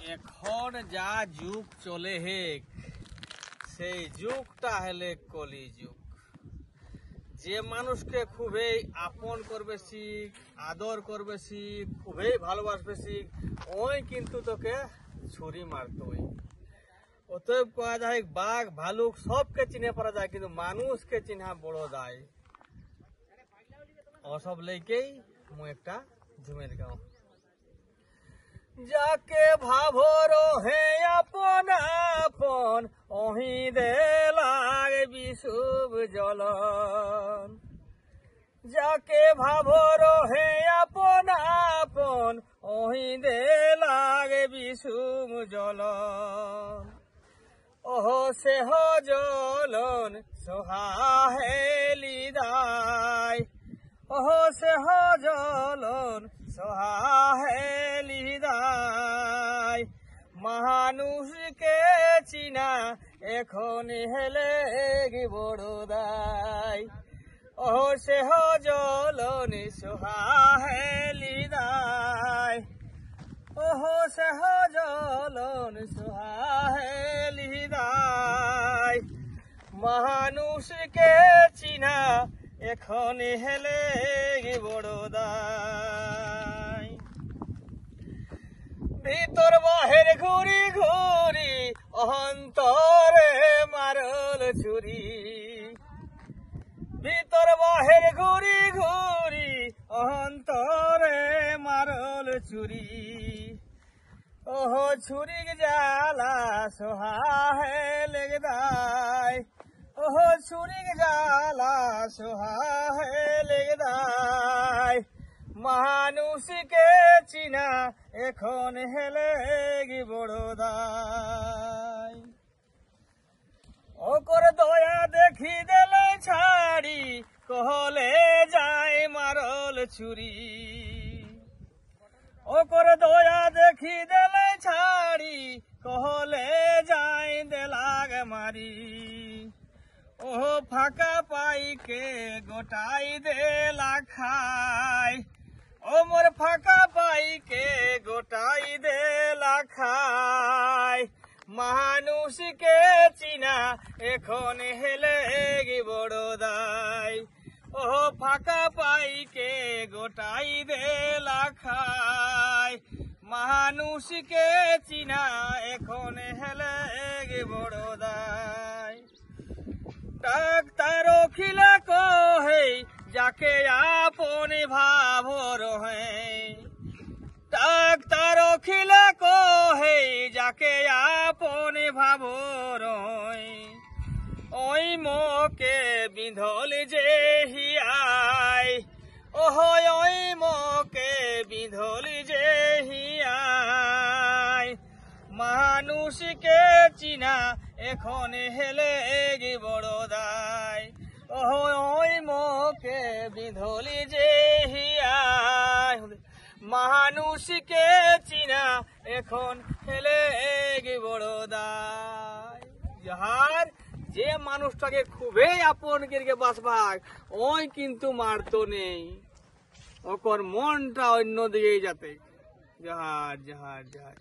এখন যা যুগ চলে হেক সেই যুগটা হলে কলি যুগ। যে মানুষকে খুবই আপন করবে শিখ, আদর করবে শিখ, খুবই ভালোবাসবে শিখ, ওই কিন্তু তোকে ছুরি মারতই। অতএব কয়া যায় বাঘ ভালুক সবকে চিনে পারা যায়, কিন্তু মানুষকে চিনহা বড় দায়। অসব লেকেই মু একটা ঝুমের গাঁও। যাকে ভাবর হে আপন আপন, ওহি দে লাগে বিষুব জ্বলন। যাকে ভাবর হে আপন আপন, ওহি দে লাগে বিষুব জ্বলন। ওহ সেহ জ্বলন সোহাহেলি দায়, ওহ সেহ জ্বলন সোহাহেলি দায়। মানুষকে চিনা এখন হেলে বড় দায়, ওহ সেহ জ্বলন সোহাহেলি দায়, ওহ সেহ জ্বলন সোহাহেলি দায়। মানুষকে চিনা এখন হেলে বড় দায়। ভিতর বাহির ঘুরি ঘুরি অন্তরে মারল ছুরি, ভিতর বাহির ঘুরি ঘুরি অন্তরে মারল ছুরি। ওহ ছুরি জ্বালা সোহাহেলে দায়, ওহ ছুরি জ্বালা সোহাহেলে দায়। মানুষকে চিনা এখন হেলে বড় দায়। ওকর দয়া দেখি দেলে ছাড়ি, কহলে যায় মারল ছুরি। ওকর দয়া দেখি দেলে ছাড়ি, কহলে যায় দেলাগ মারি। ওহ ফাঁকা পাইকে গোটাই দেলা খায়, ও মোর ফাঁকা পাইকে গোটাই দেলা খায়। মানুষকে চিনা এখন হেলে বড় দায়, ও ফাঁকা পাইকে গোটাই দেলা খায়। মানুষকে চিনা এখন হেলে বড় দায়। ডাক্তার খিলা কহে যাকে আপন ভাবর হে, ডাক্তার খিলা কহে যাকে আপন ভাবর হে। ওই মোকে বিঁধল যে হিয়ায়, ওহ ওই মোকে বিঁধল যে হিয়ায়। মানুষকে চিনা এখন হেলে বড় দায়, ওহ ওই মোকে বিঁধল যে হিয়ায়। মানুষকে চিনা এখন হেলে বড় দায়। যাহার যে মানুষটাকে খুবই আপন করে বাসবাগ, ওই কিন্তু মারতো নেই, ওকর মনটা অন্য দিকে যাতে। যাহার যাহার যাহার।